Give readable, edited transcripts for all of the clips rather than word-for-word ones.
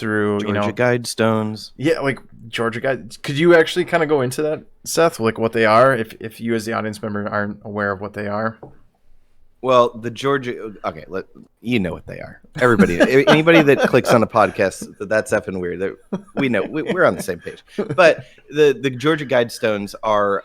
through, Georgia Guidestones. yeah, like Georgia Guide. Could you actually kind of go into that, Seth? Like what they are, if you as the audience member aren't aware of what they are? Well, the Georgia. Okay, you know what they are. Everybody, anybody that clicks on a podcast, that's effing weird. We know we're on the same page. But the Georgia Guidestones are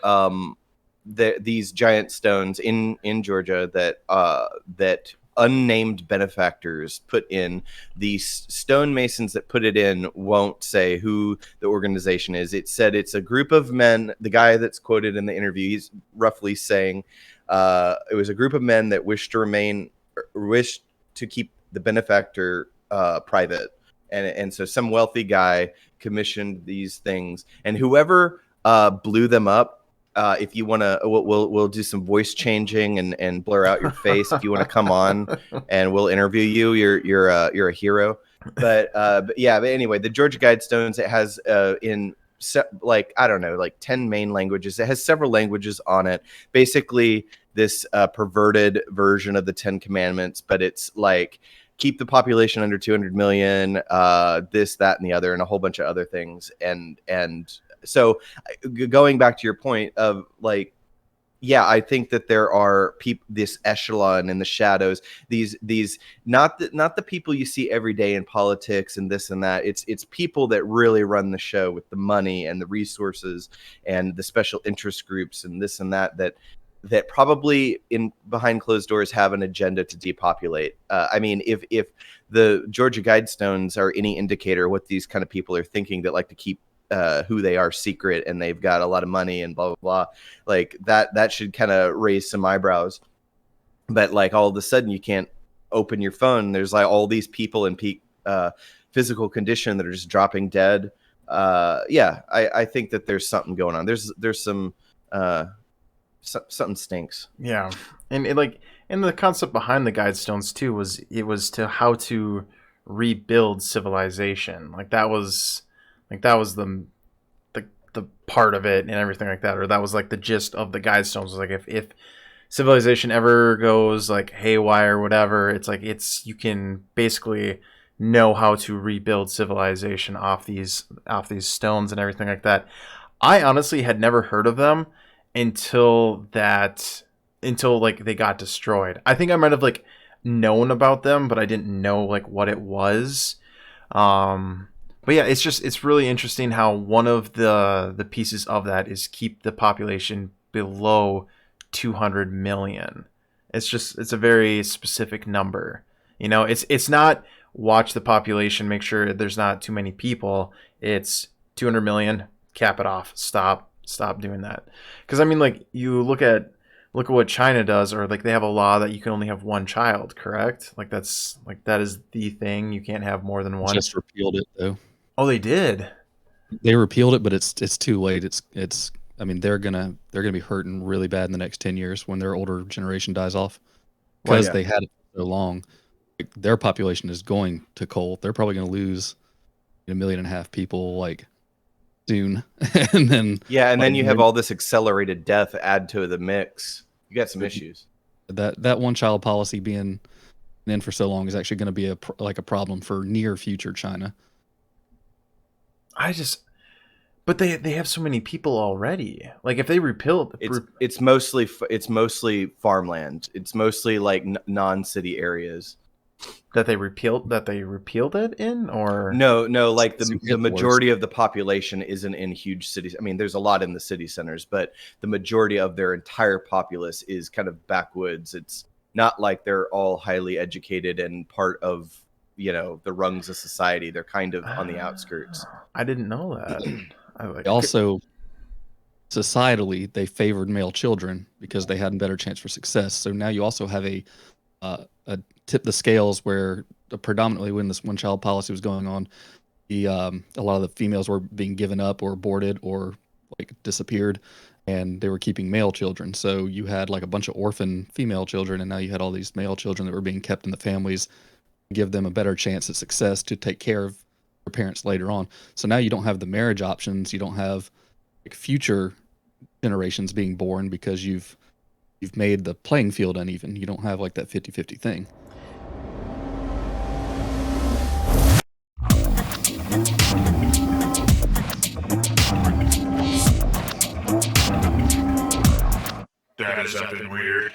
these giant stones in Georgia that unnamed benefactors put in. The stonemasons that put it in won't say who the organization is. It said it's a group of men. The guy that's quoted in the interview, he's roughly saying it was a group of men that wished to keep the benefactor private, and so some wealthy guy commissioned these things, and whoever blew them up. If you want to, we'll do some voice changing and blur out your face if you want to come on, and we'll interview you. You're a hero. But yeah. But anyway, the Georgia Guidestones, it has like I don't know, like 10 main languages. It has several languages on it. Basically, this perverted version of the 10 Commandments, but it's like keep the population under 200 million, this, that, and the other, and a whole bunch of other things. And so going back to your point of like, yeah, I think that there are people, this echelon in the shadows, these not the people you see every day in politics and this and that. It's people that really run the show with the money and the resources and the special interest groups and this and that probably in behind closed doors have an agenda to depopulate. I mean, if the Georgia Guidestones are any indicator what these kind of people are thinking that like to keep who they are secret and they've got a lot of money and blah blah blah, like that should kind of raise some eyebrows. But like all of a sudden you can't open your phone, there's like all these people in peak physical condition that are just dropping dead. Yeah, I think that there's something going on. There's some something stinks. Yeah, and the concept behind the Guidestones too was to how to rebuild civilization. That was the part of it and everything like that, or that was like the gist of the Guidestones. Was like if civilization ever goes like haywire or whatever, it's like you can basically know how to rebuild civilization off these stones and everything like that. I honestly had never heard of them until like they got destroyed. I think I might have like known about them, but I didn't know like what it was. But yeah, it's really interesting how one of the pieces of that is keep the population below 200 million. It's a very specific number. It's not watch the population, make sure there's not too many people. It's 200 million, cap it off, stop doing that. Because I mean, like you look at what China does, or like they have a law that you can only have one child, correct? Like that is the thing. You can't have more than one. Just repealed it though. Oh, they did. They repealed it, but it's too late. It's. I mean, they're gonna be hurting really bad in the next 10 years when their older generation dies off, because they had it for so long. Like, their population is going to coal. They're probably going to lose 1.5 million people like soon, and then then you have all this accelerated death add to the mix. You got some issues. That one child policy being in for so long is actually going to be a problem for near future China. But they have so many people already. Like if they repealed, it's mostly farmland. It's mostly like non-city areas that they repealed it in, or no, like the majority of the population isn't in huge cities. I mean, there's a lot in the city centers, but the majority of their entire populace is kind of backwoods. It's not like they're all highly educated and part of the rungs of society. They're kind of on the outskirts. I didn't know that. Also, societally, they favored male children because they had a better chance for success. So now you also have a tip the scales where predominantly when this one child policy was going on, a lot of the females were being given up or aborted or like disappeared, and they were keeping male children. So you had like a bunch of orphan female children, and now you had all these male children that were being kept in the families, give them a better chance at success to take care of their parents later on. So now you don't have the marriage options. You don't have like future generations being born because you've made the playing field uneven. You don't have like that 50-50 thing. That is effing weird.